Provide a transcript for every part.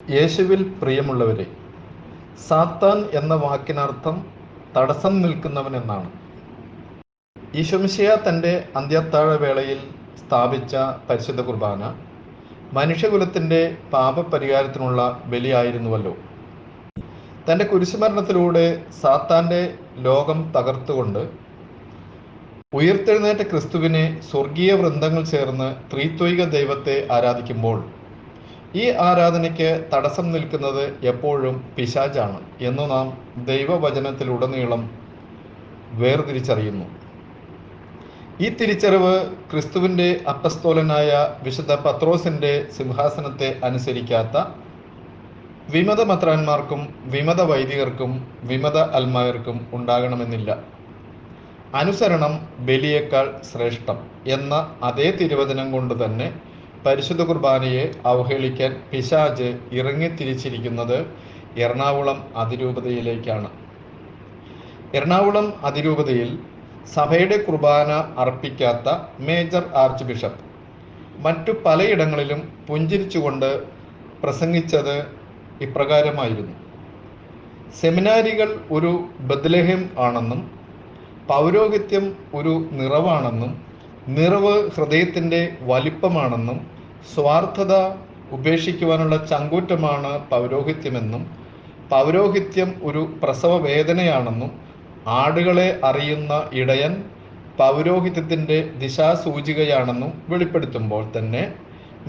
യേശുവിൽ പ്രിയമുള്ളവരെ, സാത്താൻ എന്ന വാക്കിനർത്ഥം തടസ്സം നിൽക്കുന്നവൻ എന്നാണ്. ഈശോ തൻ്റെ അന്ത്യത്താഴ വേളയിൽ സ്ഥാപിച്ച പരിശുദ്ധ കുർബാന മനുഷ്യകുലത്തിൻ്റെ പാപപരിഹാരത്തിനുള്ള ബലിയായിരുന്നുവല്ലോ. തൻ്റെ കുരിശുമരണത്തിലൂടെ സാത്താൻ്റെ ലോകം തകർത്തുകൊണ്ട് ഉയർത്തെഴുന്നേറ്റ ക്രിസ്തുവിനെ സ്വർഗീയ വൃന്ദങ്ങൾ ചേർന്ന് ത്രിത്വൈക ദൈവത്തെ ആരാധിക്കുമ്പോൾ ഈ ആരാധനയ്ക്ക് തടസ്സം നിൽക്കുന്നത് എപ്പോഴും പിശാചാണ് എന്ന് നാം ദൈവവചനത്തിലുടനീളം വേർതിരിച്ചറിയുന്നു. ഈ തിരിച്ചറിവ് ക്രിസ്തുവിൻ്റെ അപ്പസ്തോലനായ വിശുദ്ധ പത്രോസിൻ്റെ സിംഹാസനത്തെ അനുസരിക്കാത്ത വിമത മെത്രാന്മാർക്കും വിമത വൈദികർക്കും വിമത അൽമായർക്കും ഉണ്ടാകണമെന്നില്ല. അനുസരണം ബലിയേക്കാൾ ശ്രേഷ്ഠം എന്ന അതേ തിരുവചനം കൊണ്ട് തന്നെ പരിശുദ്ധ കുർബാനയെ അവഹേളിക്കാൻ പിശാച് ഇറങ്ങിത്തിരിച്ചിരിക്കുന്നത് എറണാകുളം അതിരൂപതയിലേക്കാണ്. എറണാകുളം അതിരൂപതയിൽ സഭയുടെ കുർബാന അർപ്പിക്കാത്ത മേജർ ആർച്ച് ബിഷപ്പ് മറ്റു പലയിടങ്ങളിലും പുഞ്ചിരിച്ചുകൊണ്ട് പ്രസംഗിച്ചത് ഇപ്രകാരമായിരുന്നു: സെമിനാരികൾ ഒരു ബത്ലഹേം ആണെന്നും പൗരോഹിത്യം ഒരു നിറവാണെന്നും നിറവ് ഹൃദയത്തിൻ്റെ വലിപ്പമാണെന്നും സ്വാർത്ഥത ഉപേക്ഷിക്കുവാനുള്ള ചങ്കൂറ്റമാണ് പൗരോഹിത്യമെന്നും പൗരോഹിത്യം ഒരു പ്രസവ വേദനയാണെന്നും ആടുകളെ അറിയുന്ന ഇടയൻ പൗരോഹിത്യത്തിൻ്റെ ദിശാസൂചികയാണെന്നും വെളിപ്പെടുത്തുമ്പോൾ തന്നെ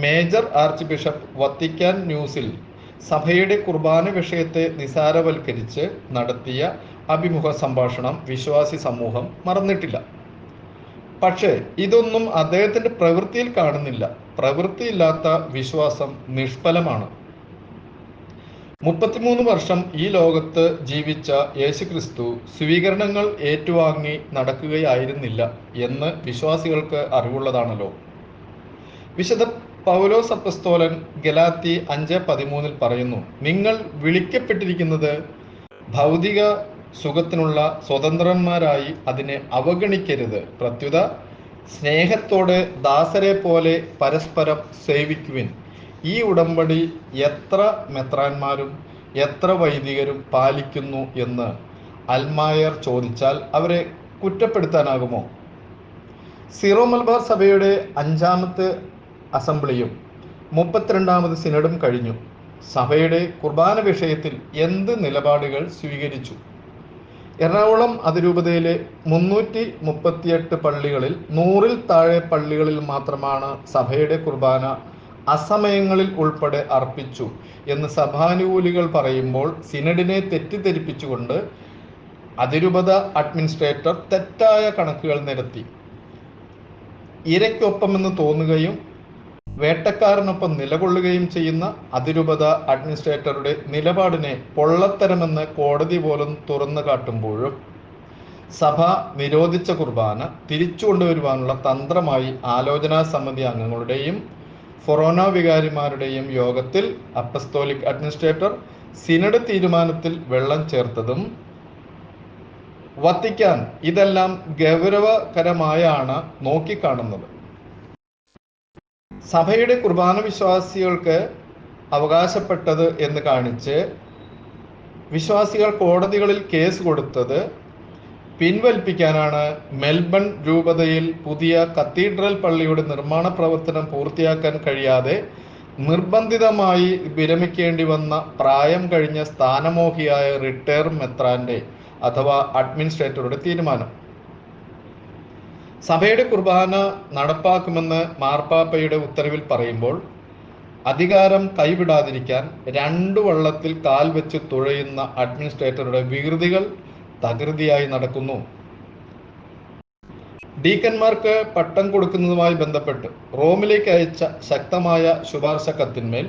മേജർ ആർച്ച് ബിഷപ്പ് വത്തിക്കാൻ ന്യൂസിൽ സഭയുടെ കുർബാന വിഷയത്തെ നിസാരവൽക്കരിച്ച് നടത്തിയ അഭിമുഖ സംഭാഷണം വിശ്വാസി സമൂഹം മറന്നിട്ടില്ല. പക്ഷേ ഇതൊന്നും അദ്ദേഹത്തിൻ്റെ പ്രവൃത്തിയിൽ കാണുന്നില്ല. പ്രവൃത്തിയില്ലാത്ത വിശ്വാസം നിഷ്ഫലമാണ്. 33 വർഷം ഈ ലോകത്ത് ജീവിച്ച യേശുക്രിസ്തു സ്വീകരണങ്ങൾ ഏറ്റുവാങ്ങി നടക്കുകയായിരുന്നില്ല എന്ന് വിശ്വാസികൾക്ക് അറിവുള്ളതാണല്ലോ. വിശുദ്ധ പൗലോസ് അപ്പസ്തോലൻ ഗലാത്തി 5:13 പറയുന്നു: നിങ്ങൾ വിളിക്കപ്പെട്ടിരിക്കുന്നത് ഭൗതിക സുഖത്തിനുള്ള സ്വതന്ത്രന്മാരായി അതിനെ അവഗണിക്കരുത്. പ്രത്യുത സ്നേഹത്തോടെ ദാസരെ പോലെ പരസ്പരം സേവിക്കുവിൻ. ഈ ഉടമ്പടി എത്ര മെത്രാന്മാരും എത്ര വൈദികരും പാലിക്കുന്നു എന്ന് അൽമായർ ചോദിച്ചാൽ അവരെ കുറ്റപ്പെടുത്താനാകുമോ? സീറോ മലബാർ സഭയുടെ 5ാമത്തെ അസംബ്ലിയും 32ാമത് സിനഡും കഴിഞ്ഞു. സഭയുടെ കുർബാന വിഷയത്തിൽ എന്ത് നിലപാടുകൾ സ്വീകരിച്ചു? എറണാകുളം അതിരൂപതയിലെ 338 പള്ളികളിൽ 100-ൽ താഴെ പള്ളികളിൽ മാത്രമാണ് സഭയുടെ കുർബാന അസമയങ്ങളിൽ ഉൾപ്പെടെ അർപ്പിച്ചു എന്ന് സഭാനുകൂലികൾ പറയുമ്പോൾ സിനഡിനെ തെറ്റിദ്ധരിപ്പിച്ചുകൊണ്ട് അതിരൂപത അഡ്മിനിസ്ട്രേറ്റർ തെറ്റായ കണക്കുകൾ നിരത്തി. ഇരയ്ക്കൊപ്പമെന്ന് തോന്നുകയും വേട്ടക്കാരനൊപ്പം നിലകൊള്ളുകയും ചെയ്യുന്ന അതിരൂപത അഡ്മിനിസ്ട്രേറ്ററുടെ നിലപാടിനെ പൊള്ളത്തരമെന്ന് കോടതി പോലും തുറന്നു കാട്ടുമ്പോഴും സഭ നിരോധിച്ച കുർബാന തിരിച്ചു കൊണ്ടുവരുവാനുള്ള തന്ത്രമായി ആലോചനാ സമിതി അംഗങ്ങളുടെയും ഫൊറോന വികാരിമാരുടെയും യോഗത്തിൽ അപ്പസ്തോലിക് അഡ്മിനിസ്ട്രേറ്റർ സിനഡ് തീരുമാനത്തിൽ വെള്ളം ചേർത്തതും വത്തിക്കാൻ ഇതെല്ലാം ഗൗരവകരമായാണ് നോക്കിക്കാണുന്നത്. സഭയുടെ കുർബാന വിശ്വാസികൾക്ക് അവകാശപ്പെട്ടത് എന്ന് കാണിച്ച് വിശ്വാസികൾ കോടതികളിൽ കേസ് കൊടുത്തത് പിൻവലിപ്പിക്കാനാണ് മെൽബൺ രൂപതയിൽ പുതിയ കത്തീഡ്രൽ പള്ളിയുടെ നിർമ്മാണ പ്രവർത്തനം പൂർത്തിയാക്കാൻ കഴിയാതെ നിർബന്ധിതമായി വിരമിക്കേണ്ടി വന്ന പ്രായം കഴിഞ്ഞ സ്ഥാനമോഹിയായ റിട്ടയർ മെത്രാന്റെ അഥവാ അഡ്മിനിസ്ട്രേറ്ററുടെ തീരുമാനം. സഭയുടെ കുർബാന നടപ്പാക്കുമെന്ന് മാർപ്പാപ്പയുടെ ഉത്തരവിൽ പറയുമ്പോൾ അധികാരം കൈവിടാതിരിക്കാൻ 2 വള്ളത്തിൽ കാൽ വെച്ച് തുഴയുന്ന അഡ്മിനിസ്ട്രേറ്ററുടെ വികൃതികൾ തകൃതിയായി നടക്കുന്നു. ഡീക്കന്മാർക്ക് പട്ടം കൊടുക്കുന്നതുമായി ബന്ധപ്പെട്ട് റോമിലേക്ക് അയച്ച ശക്തമായ ശുപാർശ കത്തിന്മേൽ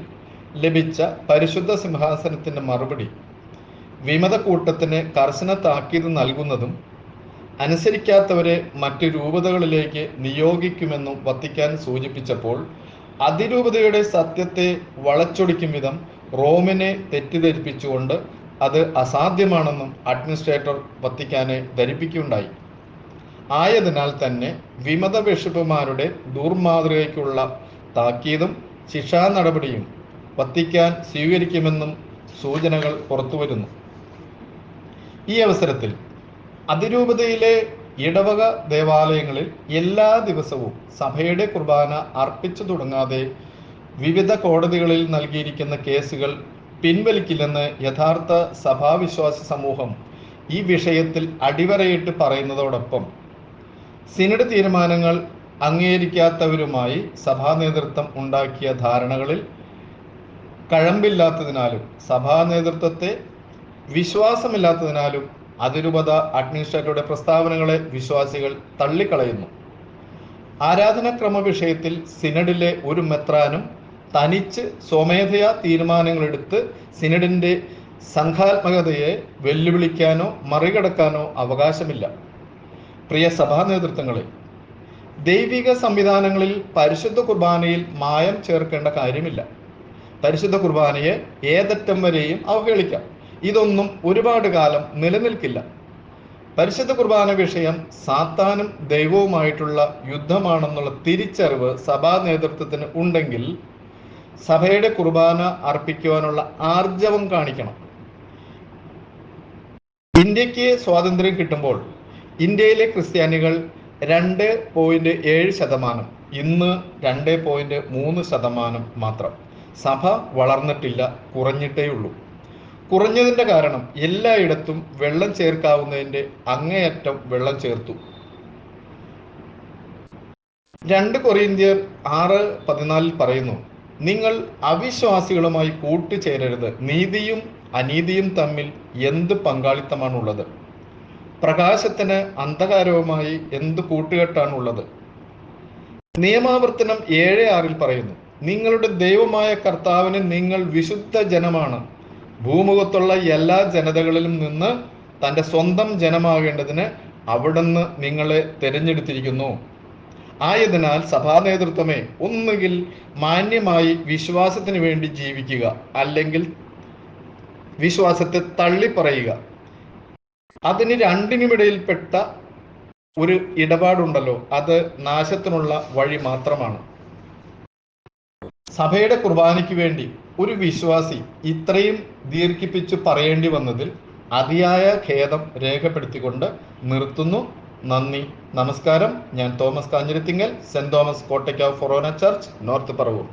ലഭിച്ച പരിശുദ്ധ സിംഹാസനത്തിന്റെ മറുപടി വിമത കൂട്ടത്തിന് കർശന താക്കീത് നൽകുന്നതും അനുസരിക്കാത്തവരെ മറ്റു രൂപതകളിലേക്ക് നിയോഗിക്കുമെന്നും വത്തിക്കാൻ സൂചിപ്പിച്ചപ്പോൾ അതിരൂപതയുടെ സത്യത്തെ വളച്ചൊടിക്കും വിധം റോമിനെ തെറ്റിദ്ധരിപ്പിച്ചുകൊണ്ട് അത് അസാധ്യമാണെന്നും അഡ്മിനിസ്ട്രേറ്റർ വത്തിക്കാനെ ധരിപ്പിക്കുകയുണ്ടായി. ആയതിനാൽ തന്നെ വിമത ബിഷപ്പുമാരുടെ ദുർമാതൃകയ്ക്കുള്ള താക്കീതും ശിക്ഷാ നടപടിയും വത്തിക്കാൻ സ്വീകരിക്കുമെന്നും സൂചനകൾ പുറത്തുവരുന്നു. ഈ അവസരത്തിൽ അതിരൂപതയിലെ ഇടവക ദേവാലയങ്ങളിൽ എല്ലാ ദിവസവും സഭയുടെ കുർബാന അർപ്പിച്ചു തുടങ്ങാതെ വിവിധ കോടതികളിൽ നൽകിയിരിക്കുന്ന കേസുകൾ പിൻവലിക്കില്ലെന്ന് യഥാർത്ഥ സഭാവിശ്വാസ സമൂഹം ഈ വിഷയത്തിൽ അടിവരയിട്ട് പറയുന്നതോടൊപ്പം സിനഡ് തീരുമാനങ്ങൾ അംഗീകരിക്കാത്തവരുമായി സഭാ നേതൃത്വം ഉണ്ടാക്കിയ ധാരണകളിൽ കഴമ്പില്ലാത്തതിനാലും സഭാ നേതൃത്വത്തെ വിശ്വാസമില്ലാത്തതിനാലും അതിരൂപത അഡ്മിനിസ്ട്രേറ്ററുടെ പ്രസ്താവനകളെ വിശ്വാസികൾ തള്ളിക്കളയുന്നു. ആരാധനാക്രമ വിഷയത്തിൽ സിനഡിലെ ഒരു മെത്രാനും തനിച്ച് സ്വമേധയാ തീരുമാനങ്ങളെടുത്ത് സിനഡിന്റെ സംഘാത്മകതയെ വെല്ലുവിളിക്കാനോ മറികടക്കാനോ അവകാശമില്ല. പ്രിയ സഭാ നേതൃത്വങ്ങളെ, ദൈവിക സംവിധാനങ്ങളിൽ പരിശുദ്ധ കുർബാനയിൽ മായം ചേർക്കേണ്ട കാര്യമില്ല. പരിശുദ്ധ കുർബാനയെ ഏതറ്റം വരെയും അവഹേളിക്കാം. ഇതൊന്നും ഒരുപാട് കാലം നിലനിൽക്കില്ല. പരിശുദ്ധ കുർബാന വിഷയം സാത്താനും ദൈവവുമായിട്ടുള്ള യുദ്ധമാണെന്നുള്ള തിരിച്ചറിവ് സഭാ നേതൃത്വത്തിന് ഉണ്ടെങ്കിൽ സഭയുടെ കുർബാന അർപ്പിക്കുവാനുള്ള ആർജവം കാണിക്കണം. ഇന്ത്യക്ക് സ്വാതന്ത്ര്യം കിട്ടുമ്പോൾ ഇന്ത്യയിലെ ക്രിസ്ത്യാനികൾ 2.7%, ഇന്ന് 2.3% മാത്രം. സഭ വളർന്നിട്ടില്ല, കുറഞ്ഞിട്ടേയുള്ളൂ. കുറഞ്ഞതിന്റെ കാരണം എല്ലായിടത്തും വെള്ളം ചേർക്കാവുന്നതിന്റെ അങ്ങേയറ്റം വെള്ളം ചേർത്തു. 2 കൊറിന്ത്യർ 6:14 പറയുന്നു, നിങ്ങൾ അവിശ്വാസികളുമായി കൂട്ടുചേരരുത്. നീതിയും അനീതിയും തമ്മിൽ എന്ത് പങ്കാളിത്തമാണുള്ളത്? പ്രകാശത്തിന് അന്ധകാരവുമായി എന്ത് കൂട്ടുകെട്ടാണുള്ളത്? നിയമാവർത്തനം 7:6 പറയുന്നു, നിങ്ങളുടെ ദൈവമായ കർത്താവിന് നിങ്ങൾ വിശുദ്ധ ജനമാണ്. ഭൂമുഖത്തുള്ള എല്ലാ ജനതകളിലും നിന്ന് തൻ്റെ സ്വന്തം ജനമാകേണ്ടതിന് അവിടുന്ന് നിങ്ങളെ തിരഞ്ഞെടുത്തിരിക്കുന്നു. ആയതിനാൽ സഭാ നേതൃത്വമേ, ഒന്നുകിൽ മാന്യമായി വിശ്വാസത്തിന് വേണ്ടി ജീവിക്കുക, അല്ലെങ്കിൽ വിശ്വാസത്തെ തള്ളിപ്പറയുക. അതിന് രണ്ടിനുമിടയിൽപ്പെട്ട ഒരു ഇടപാടുണ്ടല്ലോ, അത് നാശത്തിനുള്ള വഴി മാത്രമാണ്. സഭയുടെ കുർബാനയ്ക്ക് വേണ്ടി ഒരു വിശ്വാസി ഇത്രയും ദീർഘിപ്പിച്ചു പറയേണ്ടി വന്നതിൽ അതിയായ ഖേദം രേഖപ്പെടുത്തിക്കൊണ്ട് നിർത്തുന്നു. നന്ദി, നമസ്കാരം. ഞാൻ Thomas Kanjirathingal, saint Thomas Kottakkavu ഫൊറോന ചർച്ച്, നോർത്ത് പറവൂർ.